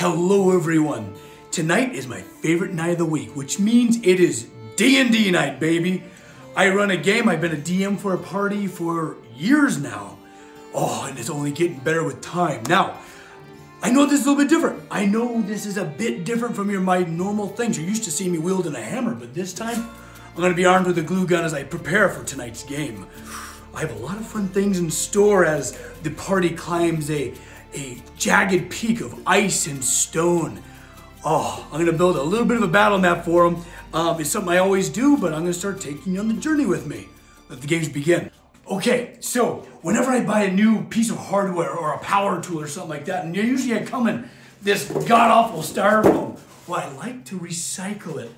Hello everyone. Tonight is my favorite night of the week, which means it is D&D night, baby. I run a game. I've been a DM for a party for years now. Oh, and it's only getting better with time. Now, I know this is a little bit different. I know this is a bit different from my normal things. You're used to seeing me wielding a hammer, but this time, I'm gonna be armed with a glue gun as I prepare for tonight's game. I have a lot of fun things in store as the party climbs a jagged peak of ice and stone. Oh, I'm gonna build a little bit of a battle map for them. It's something I always do, but I'm gonna start taking you on the journey with me. Let the games begin. Okay, so whenever I buy a new piece of hardware or a power tool or something like that, and usually I come in this god-awful styrofoam, well, I like to recycle it.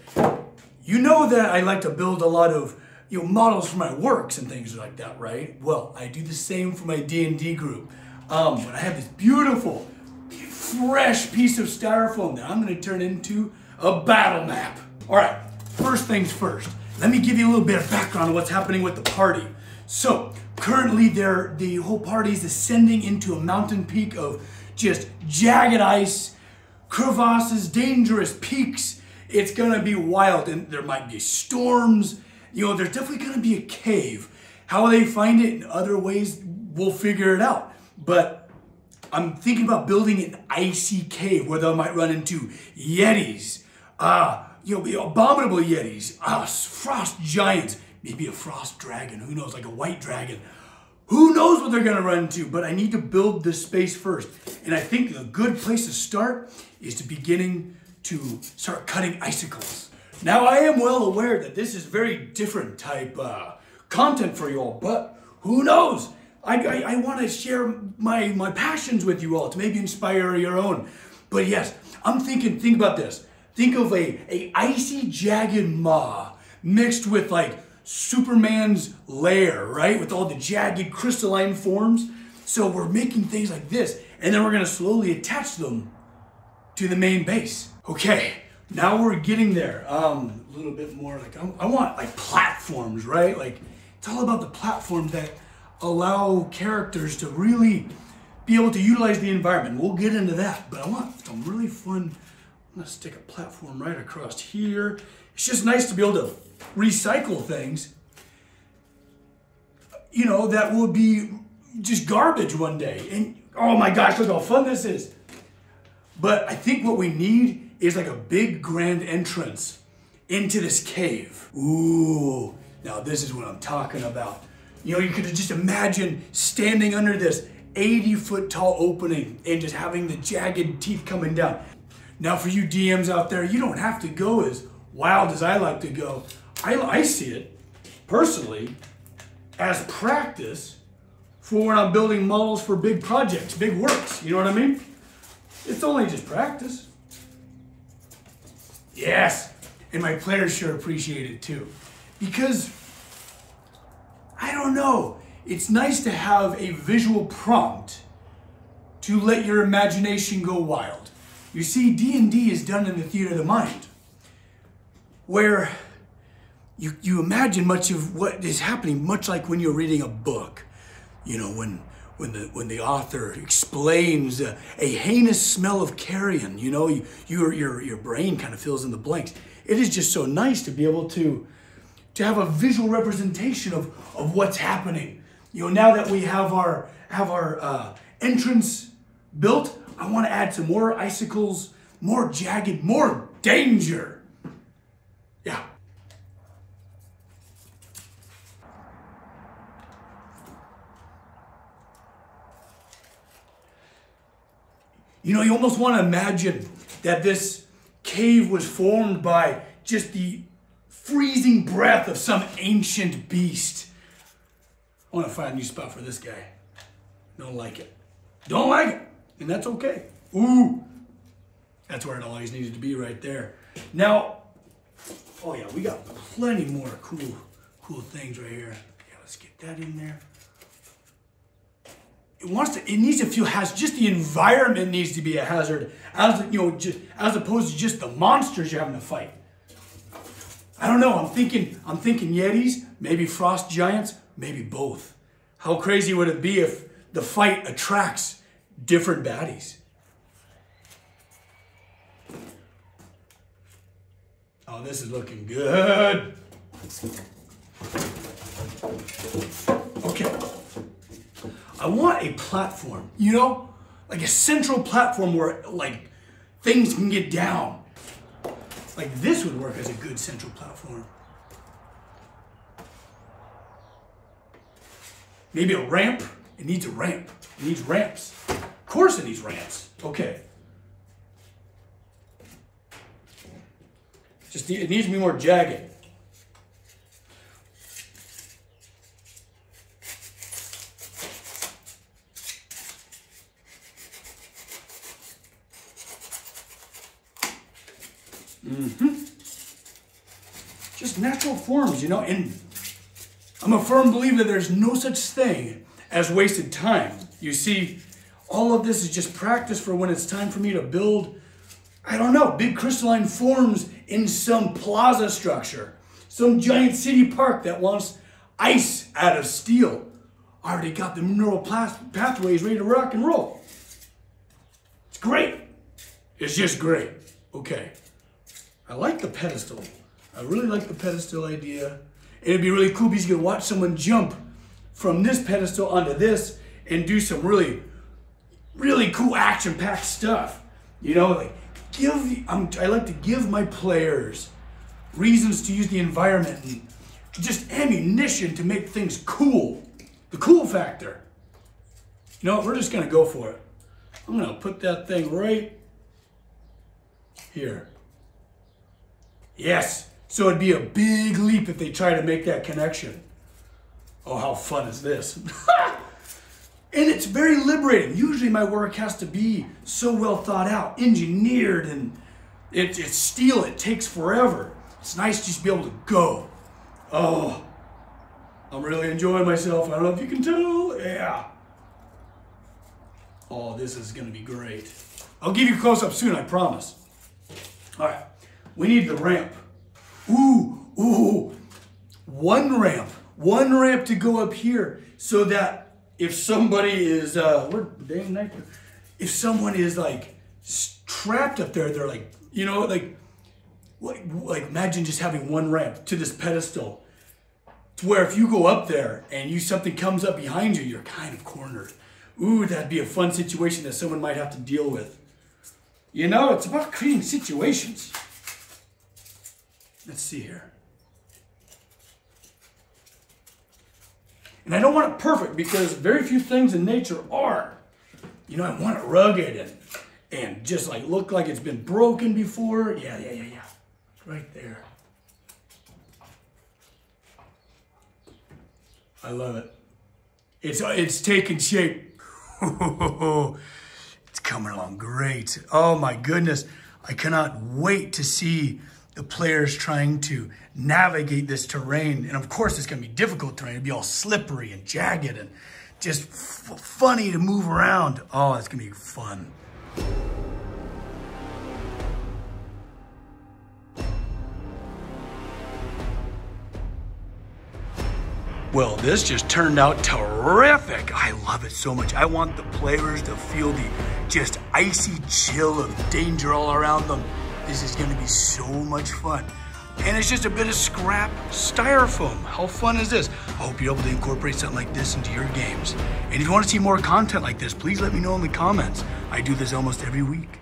You know that I like to build a lot of models for my works and things like that, right? Well, I do the same for my D&D group. But I have this beautiful, fresh piece of styrofoam that I'm gonna turn into a battle map. All right, first things first. Let me give you a little bit of background on what's happening with the party. So, currently the whole party is ascending into a mountain peak of just jagged ice, crevasses, dangerous peaks. It's gonna be wild, and there might be storms. There's definitely gonna be a cave. How they find it in other ways, we'll figure it out. But I'm thinking about building an icy cave where they might run into yetis, abominable yetis, frost giants, maybe a frost dragon, who knows, like a white dragon. Who knows what they're gonna run into, but I need to build this space first. And I think a good place to start is to start cutting icicles. Now, I am well aware that this is very different type content for you all, but who knows? I want to share my passions with you all to maybe inspire your own. But yes, I'm thinking, think about this. Think of a icy, jagged maw mixed with like Superman's lair, right? With all the jagged crystalline forms. So we're making things like this, and then we're gonna slowly attach them to the main base. Okay, now we're getting there. A little bit more like, I want like platforms, right? Like, it's all about the platforms that allow characters to really be able to utilize the environment. We'll get into that, but I want some really fun. I'm gonna stick a platform right across here. It's just nice to be able to recycle things, that will be just garbage one day. And oh my gosh, look how fun this is. But I think what we need is like a big grand entrance into this cave. Ooh, now this is what I'm talking about. You could just imagine standing under this 80-foot tall opening and just having the jagged teeth coming down. Now for you DMs out there, you don't have to go as wild as I like to go. I see it, personally, as practice for when I'm building models for big projects, big works, you know what I mean? It's only just practice. Yes, and my players sure appreciate it too. Because I don't know. It's nice to have a visual prompt to let your imagination go wild. You see, D&D is done in the theater of the mind, where you imagine much of what is happening, much like when you're reading a book. When the author explains a heinous smell of carrion, your brain kind of fills in the blanks. It is just so nice to be able to have a visual representation of what's happening. Now that we have our entrance built, I want to add some more icicles, more jagged, more danger. Yeah. You almost want to imagine that this cave was formed by just the freezing breath of some ancient beast. I want to find a new spot for this guy. Don't like it. Don't like it. And that's okay. Ooh. That's where it always needed to be, right there. Now, oh yeah, we got plenty more cool things right here. Yeah, let's get that in there. It needs to feel just the environment needs to be a hazard, as opposed to just the monsters you're having to fight. I don't know, I'm thinking yetis, maybe frost giants, maybe both. How crazy would it be if the fight attracts different baddies? Oh, this is looking good. Okay. I want a platform, you know? Like a central platform where like things can get down. Like this would work as a good central platform. Maybe a ramp. It needs a ramp. It needs ramps. Of course it needs ramps. Okay. Just it needs to be more jagged. Just natural forms, you know, and I'm a firm believer there's no such thing as wasted time. You see, all of this is just practice for when it's time for me to build, I don't know, big crystalline forms in some plaza structure, some giant city park that wants ice out of steel. I already got the neural pathways ready to rock and roll. It's great. It's just great. Okay. I like the pedestal. I really like the pedestal idea. It'd be really cool because you could watch someone jump from this pedestal onto this and do some really, really cool action-packed stuff. You know, like I like to give my players reasons to use the environment and just ammunition to make things cool. The cool factor. You know what? We're just gonna go for it. I'm gonna put that thing right here. Yes. So it'd be a big leap if they try to make that connection. Oh, how fun is this? And it's very liberating. Usually my work has to be so well thought out, engineered, and it's steel. It takes forever. It's nice just to be able to go. Oh, I'm really enjoying myself. I don't know if you can tell. Yeah. Oh, this is going to be great. I'll give you a close-up soon, I promise. All right. We need the ramp. Ooh. One ramp to go up here so that if somebody is, if someone is like trapped up there, they're like, you know, like imagine just having one ramp to this pedestal to where if you go up there and something comes up behind you, you're kind of cornered. Ooh, that'd be a fun situation that someone might have to deal with. You know, it's about creating situations. Let's see here. And I don't want it perfect because very few things in nature are. You know, I want it rugged and just like look like it's been broken before. Yeah. Right there. I love it. It's taking shape. It's coming along great. Oh my goodness. I cannot wait to see the players trying to navigate this terrain. And of course, it's going to be difficult terrain. It'll be all slippery and jagged and just funny to move around. Oh, it's going to be fun. Well, this just turned out terrific. I love it so much. I want the players to feel the just icy chill of danger all around them. This is gonna be so much fun. And it's just a bit of scrap styrofoam. How fun is this? I hope you're able to incorporate something like this into your games. And if you wanna see more content like this, please let me know in the comments. I do this almost every week.